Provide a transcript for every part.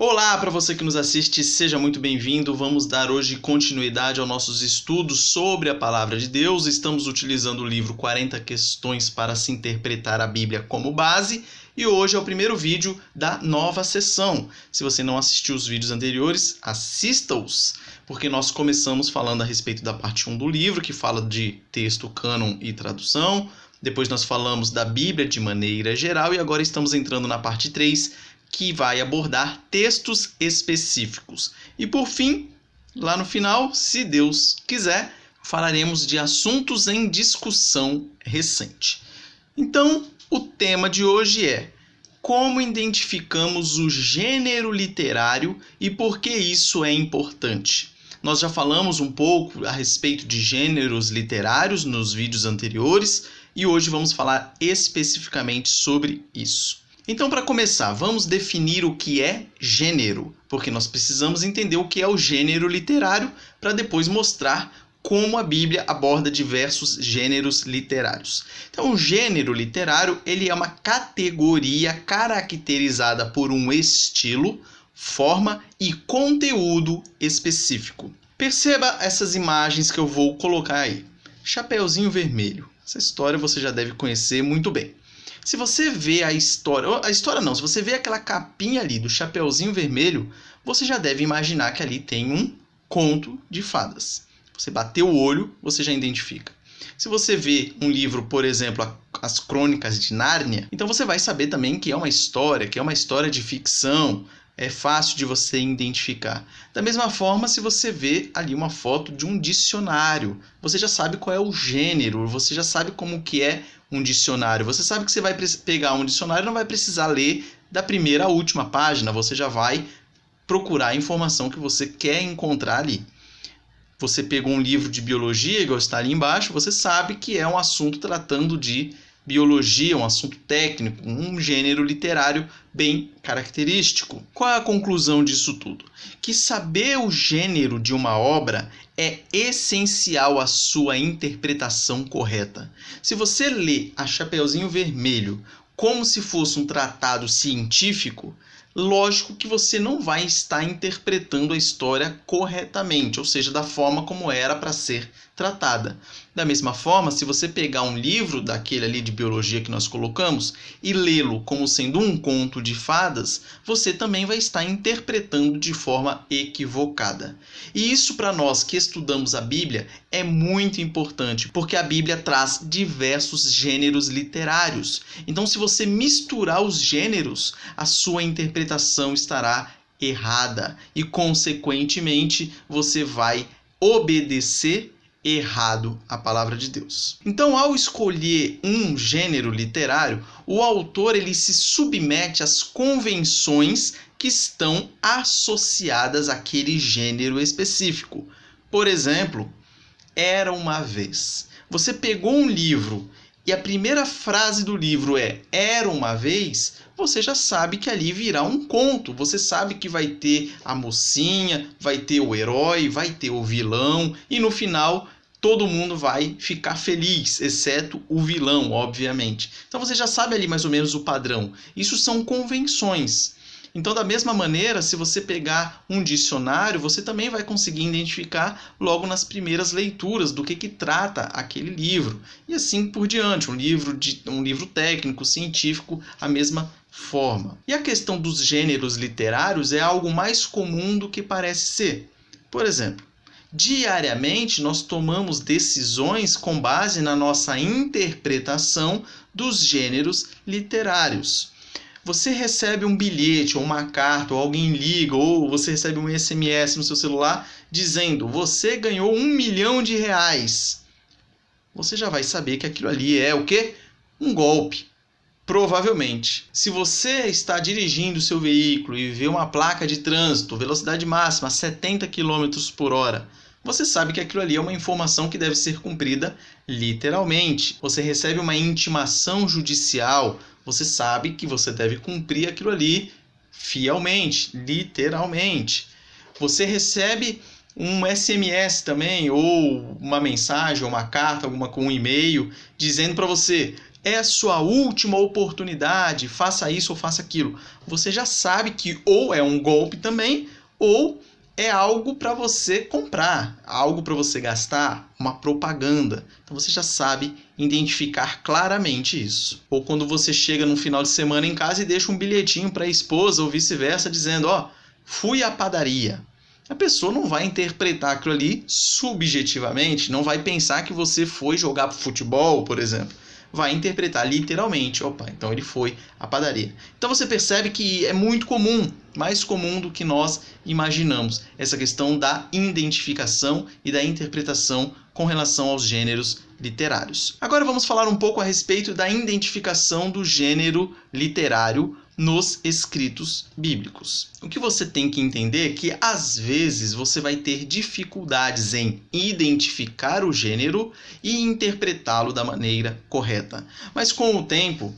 Olá para você que nos assiste, seja muito bem-vindo. Vamos dar hoje continuidade aos nossos estudos sobre a Palavra de Deus. Estamos utilizando o livro 40 Questões para se Interpretar a Bíblia como base e hoje é o primeiro vídeo da nova sessão. Se você não assistiu os vídeos anteriores, assista-os, porque nós começamos falando a respeito da parte 1 do livro, que fala de texto, cânon e tradução. Depois nós falamos da Bíblia de maneira geral e agora estamos entrando na parte 3, que vai abordar textos específicos. E por fim, lá no final, se Deus quiser, falaremos de assuntos em discussão recente. Então, o tema de hoje é: como identificamos o gênero literário e por que isso é importante? Nós já falamos um pouco a respeito de gêneros literários nos vídeos anteriores e hoje vamos falar especificamente sobre isso. Então, para começar, vamos definir o que é gênero, porque nós precisamos entender o que é o gênero literário para depois mostrar como a Bíblia aborda diversos gêneros literários. Então, o gênero literário ele é uma categoria caracterizada por um estilo, forma e conteúdo específico. Perceba essas imagens que eu vou colocar aí. Chapeuzinho Vermelho. Essa história você já deve conhecer muito bem. Se você vê se você vê aquela capinha ali do Chapeuzinho Vermelho, você já deve imaginar que ali tem um conto de fadas. Você bateu o olho, você já identifica. Se você vê um livro, por exemplo, As Crônicas de Nárnia, então você vai saber também que é uma história de ficção. É fácil de você identificar. Da mesma forma, se você vê ali uma foto de um dicionário, você já sabe qual é o gênero, você já sabe como que é um dicionário. Você sabe que você vai pegar um dicionário e não vai precisar ler da primeira à última página, você já vai procurar a informação que você quer encontrar ali. Você pegou um livro de biologia, igual está ali embaixo, você sabe que é um assunto tratando de biologia, um assunto técnico, um gênero literário bem característico. Qual é a conclusão disso tudo? Que saber o gênero de uma obra é essencial à sua interpretação correta. Se você lê A Chapeuzinho Vermelho como se fosse um tratado científico, lógico que você não vai estar interpretando a história corretamente, ou seja, da forma como era para ser tratada. Da mesma forma, se você pegar um livro daquele ali de biologia que nós colocamos e lê-lo como sendo um conto de fadas, você também vai estar interpretando de forma equivocada. E isso para nós que estudamos a Bíblia é muito importante, porque a Bíblia traz diversos gêneros literários. Então, se você misturar os gêneros, a sua interpretação estará errada e, consequentemente, você vai obedecer errado a palavra de Deus. Então, ao escolher um gênero literário, o autor ele se submete às convenções que estão associadas àquele gênero específico. Por exemplo, Era uma vez. Você pegou um livro e a primeira frase do livro é Era uma vez, você já sabe que ali virá um conto. Você sabe que vai ter a mocinha, vai ter o herói, vai ter o vilão e no final todo mundo vai ficar feliz, exceto o vilão, obviamente. Então você já sabe ali mais ou menos o padrão. Isso são convenções. Então, da mesma maneira, se você pegar um dicionário, você também vai conseguir identificar logo nas primeiras leituras do que trata aquele livro. E assim por diante, um livro técnico, científico, a mesma forma. E a questão dos gêneros literários é algo mais comum do que parece ser. Por exemplo, diariamente nós tomamos decisões com base na nossa interpretação dos gêneros literários. Você recebe um bilhete ou uma carta, ou alguém liga, ou você recebe um SMS no seu celular dizendo: você ganhou R$1 milhão. Você já vai saber que aquilo ali é o quê? Um golpe. Provavelmente. Se você está dirigindo o seu veículo e vê uma placa de trânsito, velocidade máxima 70 km por hora, você sabe que aquilo ali é uma informação que deve ser cumprida literalmente. Você recebe uma intimação judicial, você sabe que você deve cumprir aquilo ali fielmente, literalmente. Você recebe um SMS também, ou uma mensagem, ou uma carta, com um e-mail, dizendo para você: é a sua última oportunidade, faça isso ou faça aquilo. Você já sabe que ou é um golpe também, ou é algo para você comprar, algo para você gastar, uma propaganda. Então você já sabe identificar claramente isso. Ou quando você chega no final de semana em casa e deixa um bilhetinho para a esposa ou vice-versa dizendo, fui à padaria. A pessoa não vai interpretar aquilo ali subjetivamente, não vai pensar que você foi jogar futebol, por exemplo. Vai interpretar literalmente, então ele foi à padaria. Então você percebe que é muito comum, mais comum do que nós imaginamos, essa questão da identificação e da interpretação com relação aos gêneros literários. Agora vamos falar um pouco a respeito da identificação do gênero literário nos escritos bíblicos. O que você tem que entender é que, às vezes, você vai ter dificuldades em identificar o gênero e interpretá-lo da maneira correta. Mas com o tempo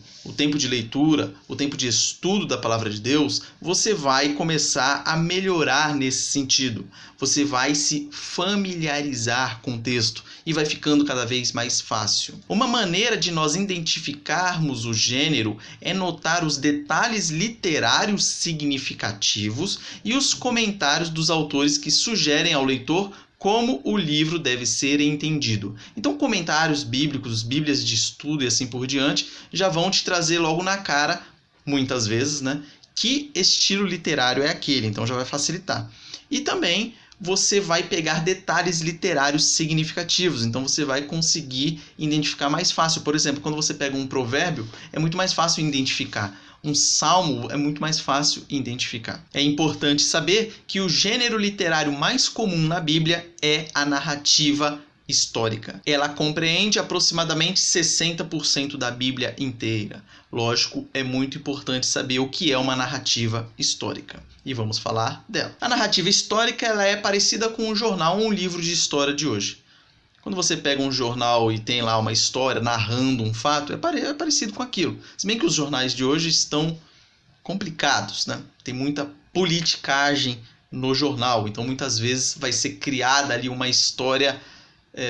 de leitura, o tempo de estudo da Palavra de Deus, você vai começar a melhorar nesse sentido. Você vai se familiarizar com o texto e vai ficando cada vez mais fácil. Uma maneira de nós identificarmos o gênero é notar os detalhes literários significativos e os comentários dos autores que sugerem ao leitor como o livro deve ser entendido. Então, comentários bíblicos, bíblias de estudo e assim por diante, já vão te trazer logo na cara, muitas vezes, que estilo literário é aquele. Então, já vai facilitar. E também você vai pegar detalhes literários significativos. Então, você vai conseguir identificar mais fácil. Por exemplo, quando você pega um provérbio, é muito mais fácil identificar. Um salmo é muito mais fácil identificar. É importante saber que o gênero literário mais comum na Bíblia é a narrativa histórica. Ela compreende aproximadamente 60% da Bíblia inteira. Lógico, é muito importante saber o que é uma narrativa histórica. E vamos falar dela. A narrativa histórica ela é parecida com um jornal ou um livro de história de hoje. Quando você pega um jornal e tem lá uma história narrando um fato, é parecido com aquilo. Se bem que os jornais de hoje estão complicados, Tem muita politicagem no jornal. Então, muitas vezes vai ser criada ali uma história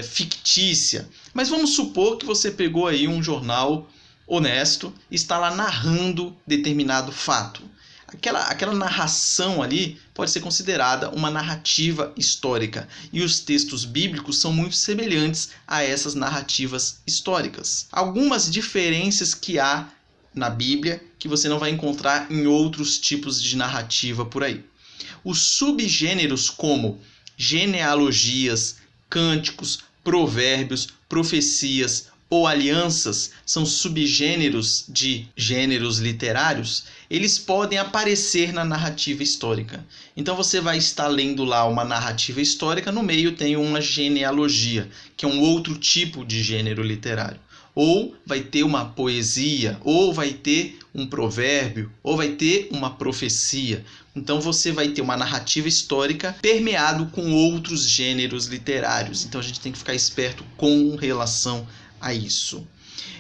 fictícia. Mas vamos supor que você pegou aí um jornal honesto e está lá narrando determinado fato. Aquela narração ali pode ser considerada uma narrativa histórica. E os textos bíblicos são muito semelhantes a essas narrativas históricas. Algumas diferenças que há na Bíblia que você não vai encontrar em outros tipos de narrativa por aí. Os subgêneros como genealogias, cânticos, provérbios, profecias ou alianças são subgêneros de gêneros literários, eles podem aparecer na narrativa histórica. Então você vai estar lendo lá uma narrativa histórica, no meio tem uma genealogia, que é um outro tipo de gênero literário. Ou vai ter uma poesia, ou vai ter um provérbio, ou vai ter uma profecia. Então você vai ter uma narrativa histórica permeado com outros gêneros literários. Então a gente tem que ficar esperto com relação a isso.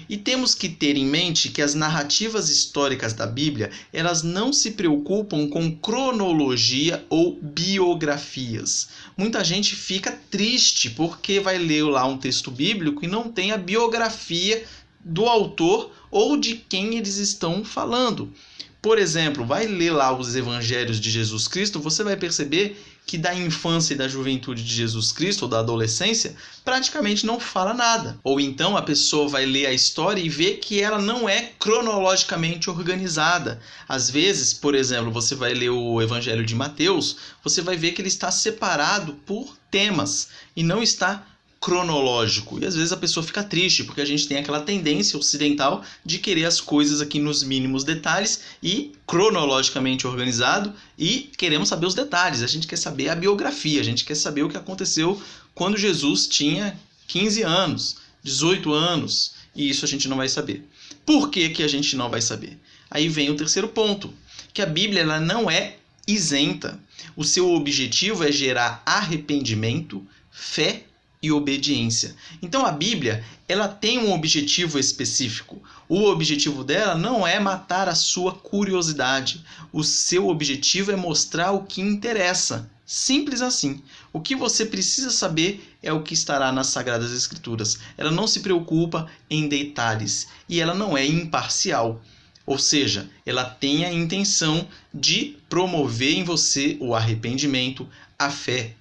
E temos que ter em mente que as narrativas históricas da Bíblia, elas não se preocupam com cronologia ou biografias. Muita gente fica triste porque vai ler lá um texto bíblico e não tem a biografia do autor ou de quem eles estão falando. Por exemplo, vai ler lá os evangelhos de Jesus Cristo, você vai perceber que da infância e da juventude de Jesus Cristo, ou da adolescência, praticamente não fala nada. Ou então a pessoa vai ler a história e vê que ela não é cronologicamente organizada. Às vezes, por exemplo, você vai ler o Evangelho de Mateus, você vai ver que ele está separado por temas e não está cronológico. E às vezes a pessoa fica triste, porque a gente tem aquela tendência ocidental de querer as coisas aqui nos mínimos detalhes e cronologicamente organizado, e queremos saber os detalhes. A gente quer saber a biografia, a gente quer saber o que aconteceu quando Jesus tinha 15 anos, 18 anos, e isso a gente não vai saber. Por que que a gente não vai saber? Aí vem o terceiro ponto, que a Bíblia ela não é isenta. O seu objetivo é gerar arrependimento, fé e obediência. Então a Bíblia, ela tem um objetivo específico. O objetivo dela não é matar a sua curiosidade. O seu objetivo é mostrar o que interessa. Simples assim. O que você precisa saber é o que estará nas Sagradas Escrituras. Ela não se preocupa em detalhes e ela não é imparcial. Ou seja, ela tem a intenção de promover em você o arrependimento, a fé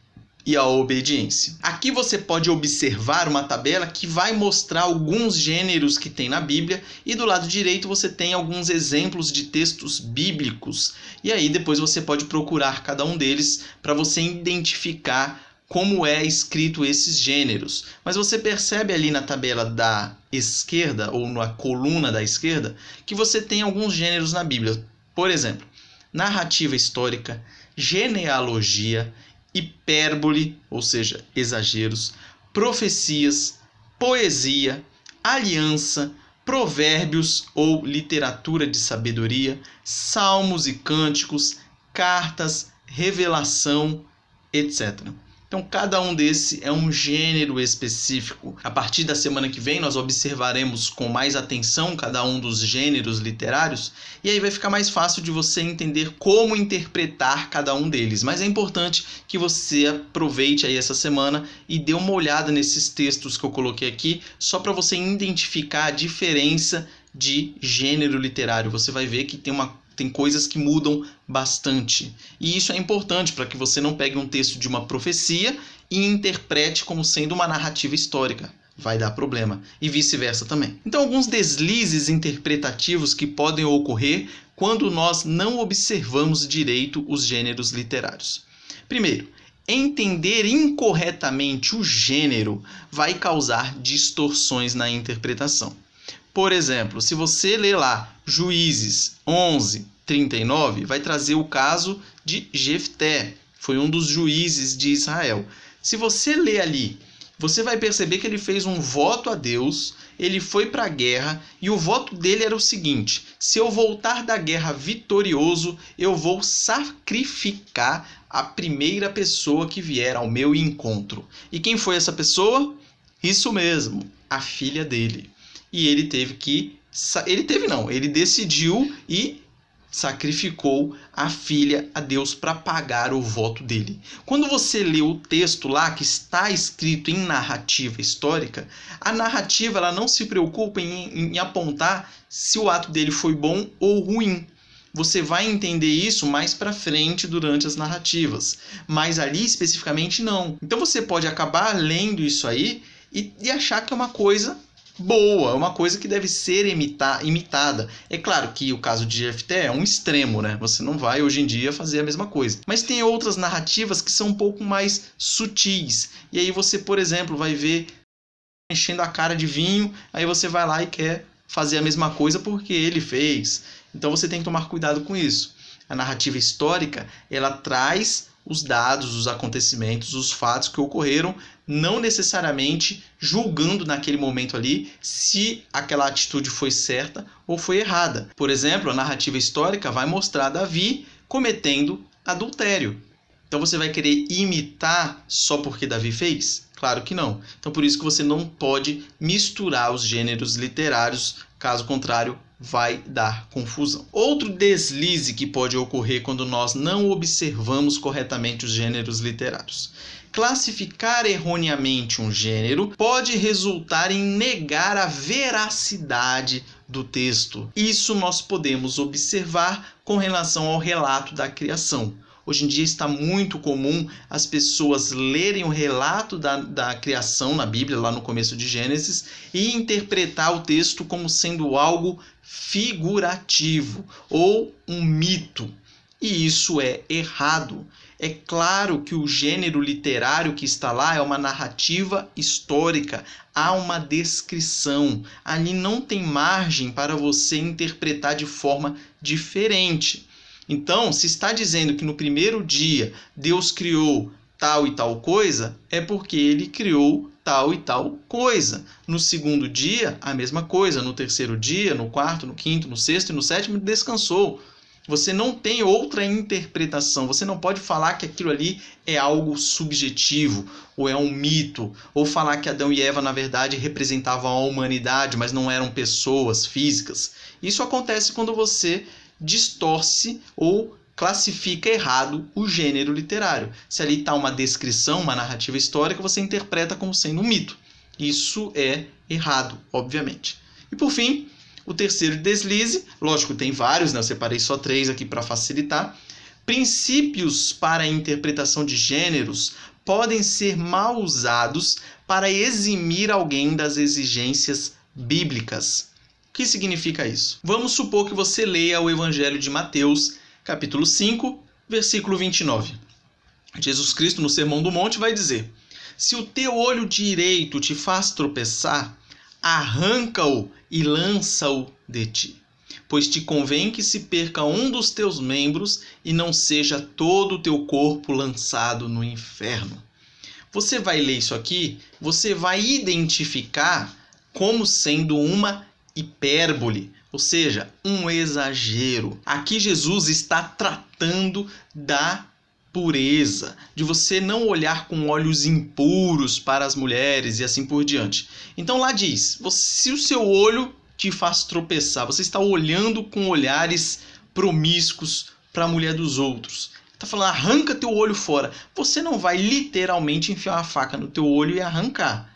e a obediência. Aqui você pode observar uma tabela que vai mostrar alguns gêneros que tem na Bíblia e do lado direito você tem alguns exemplos de textos bíblicos. E aí depois você pode procurar cada um deles para você identificar como é escrito esses gêneros. Mas você percebe ali na tabela da esquerda, ou na coluna da esquerda, que você tem alguns gêneros na Bíblia. Por exemplo, narrativa histórica, genealogia, hipérbole, ou seja, exageros, profecias, poesia, aliança, provérbios ou literatura de sabedoria, salmos e cânticos, cartas, revelação, etc. Então, cada um desse é um gênero específico. A partir da semana que vem, nós observaremos com mais atenção cada um dos gêneros literários e aí vai ficar mais fácil de você entender como interpretar cada um deles. Mas é importante que você aproveite aí essa semana e dê uma olhada nesses textos que eu coloquei aqui, só para você identificar a diferença de gênero literário. Você vai ver que tem coisas que mudam bastante. E isso é importante para que você não pegue um texto de uma profecia e interprete como sendo uma narrativa histórica. Vai dar problema. E vice-versa também. Então, alguns deslizes interpretativos que podem ocorrer quando nós não observamos direito os gêneros literários. Primeiro, entender incorretamente o gênero vai causar distorções na interpretação. Por exemplo, se você ler lá Juízes 11:39, vai trazer o caso de Jefté, foi um dos juízes de Israel. Se você ler ali, você vai perceber que ele fez um voto a Deus, ele foi para a guerra e o voto dele era o seguinte: se eu voltar da guerra vitorioso, eu vou sacrificar a primeira pessoa que vier ao meu encontro. E quem foi essa pessoa? Isso mesmo, a filha dele. E ele decidiu e sacrificou a filha a Deus para pagar o voto dele. Quando você lê o texto lá que está escrito em narrativa histórica, a narrativa ela não se preocupa em apontar se o ato dele foi bom ou ruim. Você vai entender isso mais para frente durante as narrativas, mas ali especificamente não. Então você pode acabar lendo isso aí e achar que é uma coisa boa, uma coisa que deve ser imitada. É claro que o caso de Jefté é um extremo, né? Você não vai hoje em dia fazer a mesma coisa. Mas tem outras narrativas que são um pouco mais sutis. E aí você, por exemplo, vai ver enchendo a cara de vinho, aí você vai lá e quer fazer a mesma coisa porque ele fez. Então você tem que tomar cuidado com isso. A narrativa histórica, ela traz os dados, os acontecimentos, os fatos que ocorreram, não necessariamente julgando naquele momento ali se aquela atitude foi certa ou foi errada. Por exemplo, a narrativa histórica vai mostrar Davi cometendo adultério. Então você vai querer imitar só porque Davi fez? Claro que não. Então por isso que você não pode misturar os gêneros literários, caso contrário, vai dar confusão. Outro deslize que pode ocorrer quando nós não observamos corretamente os gêneros literários. Classificar erroneamente um gênero pode resultar em negar a veracidade do texto. Isso nós podemos observar com relação ao relato da criação. Hoje em dia está muito comum as pessoas lerem o relato da criação na Bíblia, lá no começo de Gênesis, e interpretar o texto como sendo algo figurativo ou um mito. E isso é errado. É claro que o gênero literário que está lá é uma narrativa histórica, há uma descrição. Ali não tem margem para você interpretar de forma diferente. Então, se está dizendo que no primeiro dia Deus criou tal e tal coisa, é porque ele criou tal e tal coisa. No segundo dia, a mesma coisa. No terceiro dia, no quarto, no quinto, no sexto e no sétimo, descansou. Você não tem outra interpretação. Você não pode falar que aquilo ali é algo subjetivo, ou é um mito, ou falar que Adão e Eva, na verdade, representavam a humanidade, mas não eram pessoas físicas. Isso acontece quando você distorce ou classifica errado o gênero literário. Se ali está uma descrição, uma narrativa histórica, você interpreta como sendo um mito. Isso é errado, obviamente. E por fim, o terceiro deslize, lógico, tem vários, né? Eu separei só 3 aqui para facilitar. Princípios para a interpretação de gêneros podem ser mal usados para eximir alguém das exigências bíblicas. O que significa isso? Vamos supor que você leia o Evangelho de Mateus, capítulo 5, versículo 29. Jesus Cristo, no Sermão do Monte, vai dizer: se o teu olho direito te faz tropeçar, arranca-o e lança-o de ti, pois te convém que se perca um dos teus membros e não seja todo o teu corpo lançado no inferno. Você vai ler isso aqui, você vai identificar como sendo uma hipérbole, ou seja, um exagero. Aqui Jesus está tratando da pureza, de você não olhar com olhos impuros para as mulheres e assim por diante. Então lá diz, se o seu olho te faz tropeçar, você está olhando com olhares promíscuos para a mulher dos outros. Está falando, arranca teu olho fora. Você não vai literalmente enfiar uma faca no teu olho e arrancar.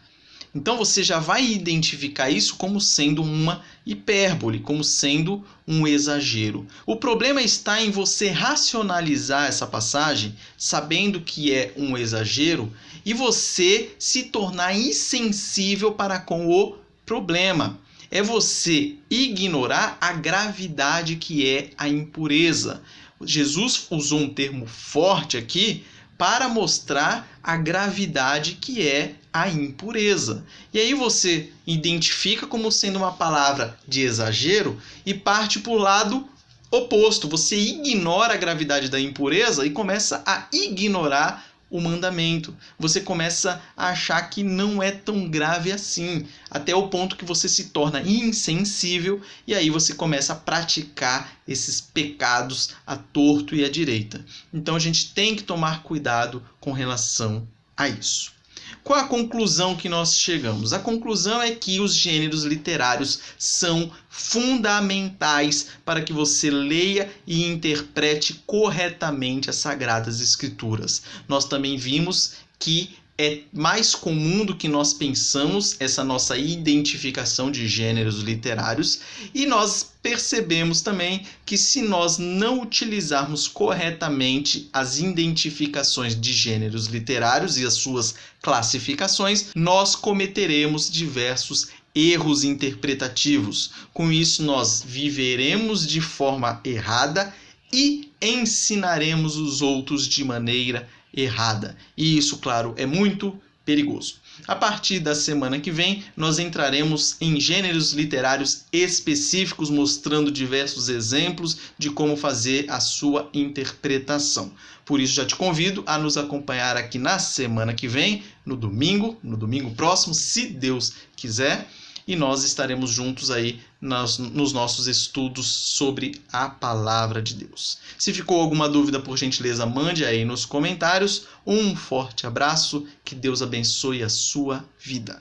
Então você já vai identificar isso como sendo uma hipérbole, como sendo um exagero. O problema está em você racionalizar essa passagem, sabendo que é um exagero, e você se tornar insensível para com o problema. É você ignorar a gravidade que é a impureza. Jesus usou um termo forte aqui para mostrar a gravidade que é a impureza. E aí você identifica como sendo uma palavra de exagero e parte para o lado oposto. Você ignora a gravidade da impureza e começa a ignorar o mandamento. Você começa a achar que não é tão grave assim, até o ponto que você se torna insensível e aí você começa a praticar esses pecados à torto e à direita. Então a gente tem que tomar cuidado com relação a isso. Qual a conclusão que nós chegamos? A conclusão é que os gêneros literários são fundamentais para que você leia e interprete corretamente as Sagradas Escrituras. Nós também vimos que é mais comum do que nós pensamos essa nossa identificação de gêneros literários, e nós percebemos também que se nós não utilizarmos corretamente as identificações de gêneros literários e as suas classificações, nós cometeremos diversos erros interpretativos. Com isso, nós viveremos de forma errada e ensinaremos os outros de maneira errada. E isso, claro, é muito perigoso. A partir da semana que vem, nós entraremos em gêneros literários específicos, mostrando diversos exemplos de como fazer a sua interpretação. Por isso, já te convido a nos acompanhar aqui na semana que vem, no domingo próximo, se Deus quiser. E nós estaremos juntos aí nos nossos estudos sobre a Palavra de Deus. Se ficou alguma dúvida, por gentileza, mande aí nos comentários. Um forte abraço, que Deus abençoe a sua vida.